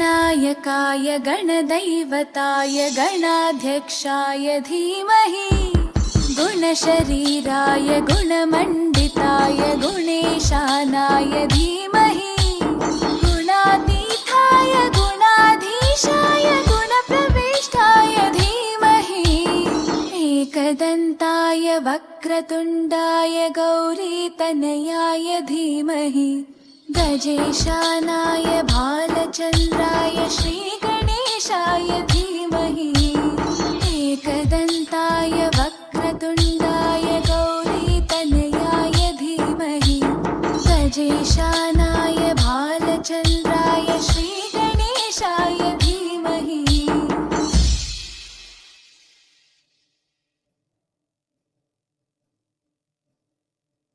गणनायकाय गणदैवताय गणाध्यक्षाय धीमहि गुणशरीराय गुणमण्डिताय गुणेशानाय धीमहि गुणातीताय गुणाधीशाय गुणप्रविष्टाय धीमहि एकदन्ताय वक्रतुण्डाय गौरीतनयाय धीमहि गजेशानाय भालचन्द्राय श्रीगणेशाय धीमहि एकदन्ताय वक्रतुण्डाय गौरीतनयाय धीमहि गजेशानाय